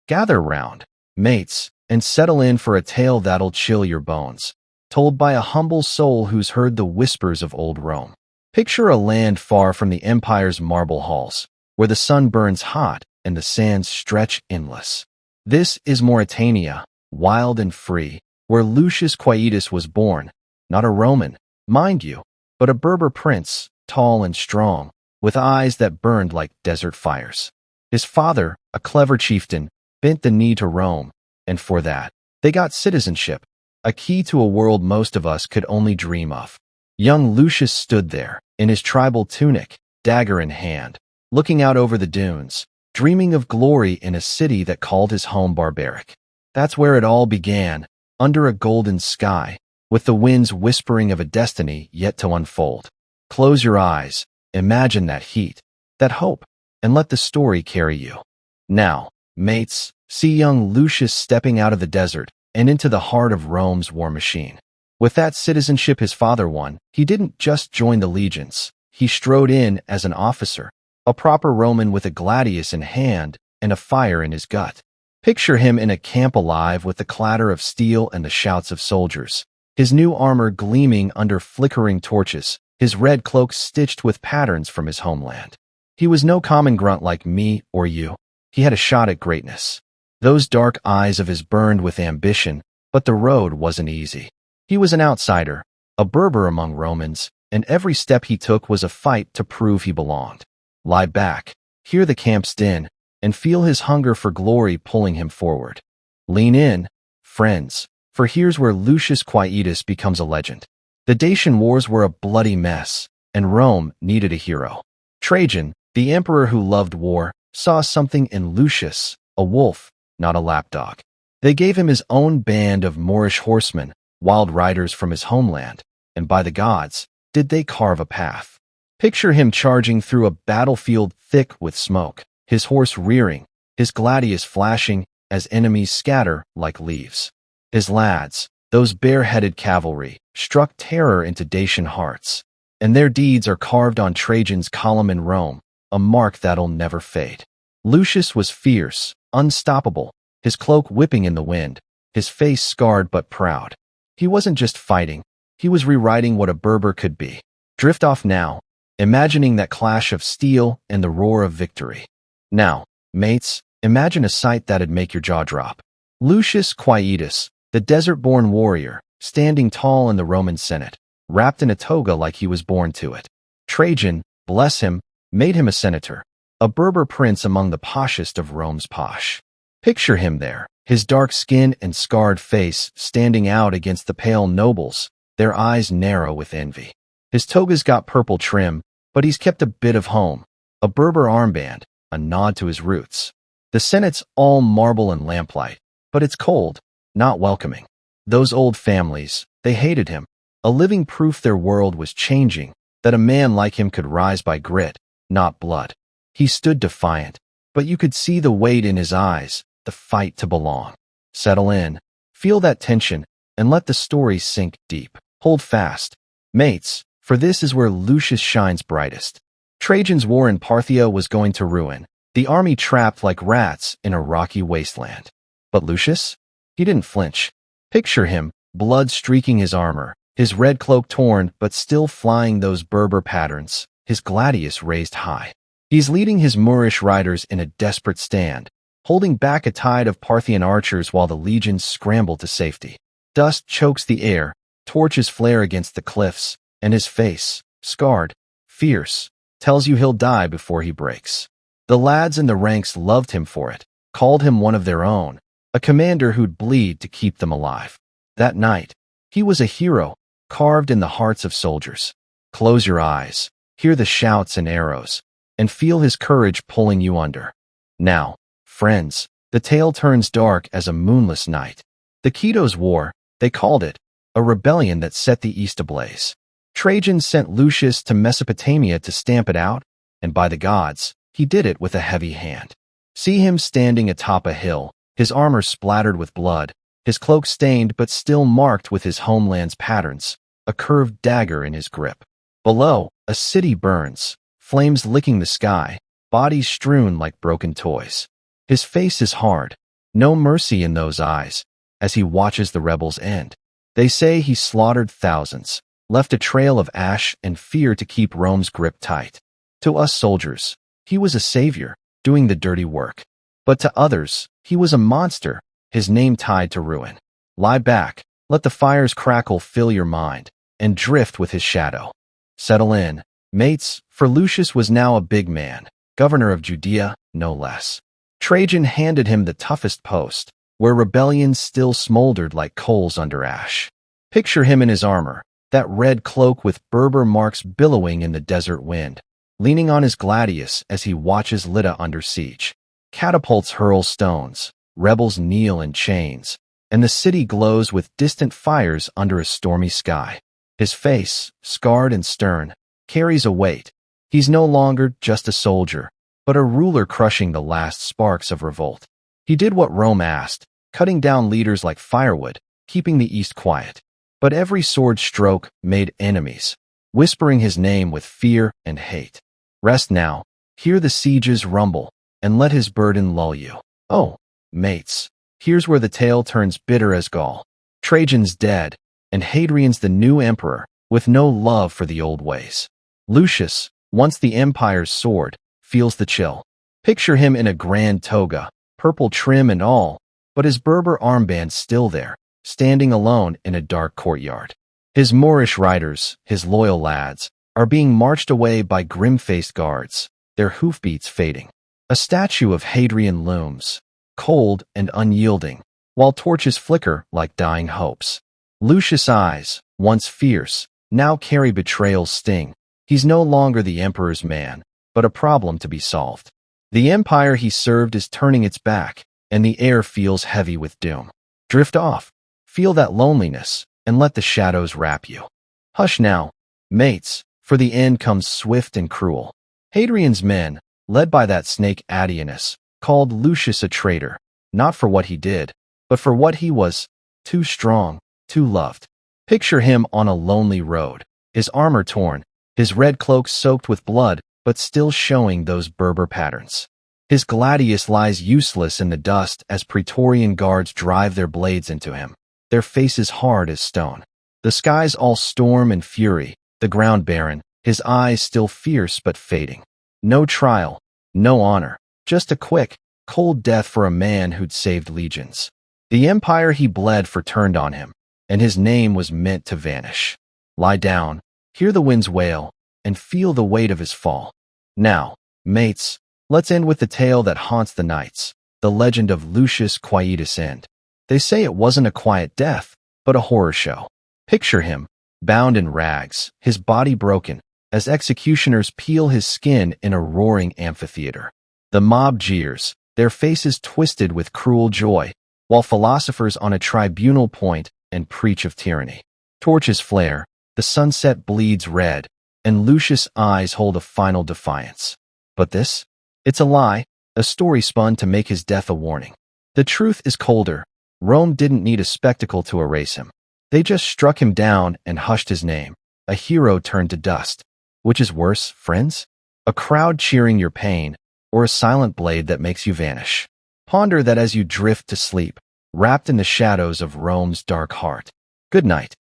Gather round, mates, and settle in for a tale that'll chill your bones, told by a humble soul who's heard the whispers of old Rome. Picture a land far from the empire's marble halls, where the sun burns hot and the sands stretch endless. This is Mauretania, wild and free, where Lucius Quietus was born, not a Roman, mind you, but a Berber prince, tall and strong, with eyes that burned like desert fires. His father, a clever chieftain, bent the knee to Rome, and for that, they got citizenship, a key to a world most of us could only dream of. Young Lucius stood there, in his tribal tunic, dagger in hand, looking out over the dunes, dreaming of glory in a city that called his home barbaric. That's where it all began, under a golden sky, with the winds whispering of a destiny yet to unfold. Close your eyes, imagine that heat, that hope, and let the story carry you. Now, mates, see young Lucius stepping out of the desert and into the heart of Rome's war machine. With that citizenship his father won, he didn't just join the legions. He strode in as an officer, a proper Roman with a gladius in hand and a fire in his gut. Picture him in a camp alive with the clatter of steel and the shouts of soldiers, his new armor gleaming under flickering torches, his red cloak stitched with patterns from his homeland. He was no common grunt like me or you. He had a shot at greatness. Those dark eyes of his burned with ambition, but the road wasn't easy. He was an outsider, a Berber among Romans, and every step he took was a fight to prove he belonged. Lie back, hear the camp's din, and feel his hunger for glory pulling him forward. Lean in, friends, for here's where Lucius Quietus becomes a legend. The Dacian Wars were a bloody mess, and Rome needed a hero. Trajan, the emperor who loved war, saw something in Lucius, a wolf, not a lapdog. They gave him his own band of Moorish horsemen, wild riders from his homeland, and by the gods, did they carve a path. Picture him charging through a battlefield thick with smoke, his horse rearing, his gladius flashing as enemies scatter like leaves. His lads, those bare-headed cavalry, struck terror into Dacian hearts, and their deeds are carved on Trajan's column in Rome, a mark that'll never fade. Lucius was fierce, unstoppable, his cloak whipping in the wind, his face scarred but proud. He wasn't just fighting, he was rewriting what a Berber could be. Drift off now, imagining that clash of steel and the roar of victory. Now, mates, imagine a sight that'd make your jaw drop. Lucius Quietus, the desert-born warrior, standing tall in the Roman Senate, wrapped in a toga like he was born to it. Trajan, bless him, made him a senator, a Berber prince among the poshest of Rome's posh. Picture him there, his dark skin and scarred face standing out against the pale nobles, their eyes narrow with envy. His toga's got purple trim, but he's kept a bit of home, a Berber armband, a nod to his roots. The Senate's all marble and lamplight, but it's cold, not welcoming. Those old families, they hated him, a living proof their world was changing, that a man like him could rise by grit, not blood. He stood defiant, but you could see the weight in his eyes, the fight to belong. Settle in, feel that tension, and let the story sink deep. Hold fast, mates, for this is where Lucius shines brightest. Trajan's war in Parthia was going to ruin, the army trapped like rats in a rocky wasteland. But Lucius? He didn't flinch. Picture him, blood streaking his armor, his red cloak torn but still flying those Berber patterns, his gladius raised high. He's leading his Moorish riders in a desperate stand, holding back a tide of Parthian archers while the legions scramble to safety. Dust chokes the air, torches flare against the cliffs, and his face, scarred, fierce, tells you he'll die before he breaks. The lads in the ranks loved him for it, called him one of their own, a commander who'd bleed to keep them alive. That night, he was a hero, carved in the hearts of soldiers. Close your eyes, hear the shouts and arrows, and feel his courage pulling you under. Now, friends, the tale turns dark as a moonless night. The Kitos War, they called it, a rebellion that set the east ablaze. Trajan sent Lucius to Mesopotamia to stamp it out, and by the gods, he did it with a heavy hand. See him standing atop a hill, his armor splattered with blood, his cloak stained but still marked with his homeland's patterns, a curved dagger in his grip. Below, a city burns, flames licking the sky, bodies strewn like broken toys. His face is hard, No mercy in those eyes, as he watches the rebels end. They say he slaughtered thousands, left a trail of ash and fear to keep Rome's grip tight. To us soldiers, he was a savior, doing the dirty work. But to others, he was a monster, his name tied to ruin. Lie back, let the fire's crackle fill your mind, and drift with his shadow. Settle in, mates, for Lucius was now a big man, governor of Judea, no less. Trajan handed him the toughest post, where rebellions still smoldered like coals under ash. Picture him in his armor, that red cloak with Berber marks billowing in the desert wind, leaning on his gladius as he watches Lydda under siege. Catapults hurl stones, rebels kneel in chains, and the city glows with distant fires under a stormy sky. His face, scarred and stern, carries a weight. He's no longer just a soldier, but a ruler crushing the last sparks of revolt. He did what Rome asked, cutting down leaders like firewood, keeping the East quiet. But every sword stroke made enemies, whispering his name with fear and hate. Rest now, hear the sieges rumble, and let his burden lull you. Oh, mates, here's where the tale turns bitter as gall. Trajan's dead, and Hadrian's the new emperor, with no love for the old ways. Lucius, once the empire's sword, feels the chill. Picture him in a grand toga, purple trim and all, but his Berber armband still there, standing alone in a dark courtyard. His Moorish riders, his loyal lads, are being marched away by grim-faced guards, their hoofbeats fading. A statue of Hadrian looms, cold and unyielding, while torches flicker like dying hopes. Lucius' eyes, once fierce, now carry betrayal's sting. He's no longer the emperor's man, but a problem to be solved. The empire he served is turning its back, and the air feels heavy with doom. Drift off, feel that loneliness, and let the shadows wrap you. Hush now, mates, for the end comes swift and cruel. Hadrian's men, led by that snake Addianus, called Lucius a traitor, not for what he did, but for what he was, too strong, too loved. Picture him on a lonely road, his armor torn, his red cloak soaked with blood, but still showing those Berber patterns. His gladius lies useless in the dust as Praetorian guards drive their blades into him, their faces hard as stone. The skies all storm and fury, the ground barren, his eyes still fierce but fading. No trial, no honor, just a quick, cold death for a man who'd saved legions. The empire he bled for turned on him, and his name was meant to vanish. Lie down, hear the winds wail, and feel the weight of his fall. Now, mates, let's end with the tale that haunts the nights, the legend of Lucius Quietus end. They say it wasn't a quiet death, but a horror show. Picture him, bound in rags, his body broken, as executioners peel his skin in a roaring amphitheater. The mob jeers, their faces twisted with cruel joy, while philosophers on a tribunal point and preach of tyranny. Torches flare, the sunset bleeds red, and Lucius' eyes hold a final defiance. But this? It's a lie, a story spun to make his death a warning. The truth is colder. Rome didn't need a spectacle to erase him. They just struck him down and hushed his name, a hero turned to dust. Which is worse, friends? A crowd cheering your pain, or a silent blade that makes you vanish? Ponder that as you drift to sleep, wrapped in the shadows of Rome's dark heart. Good night.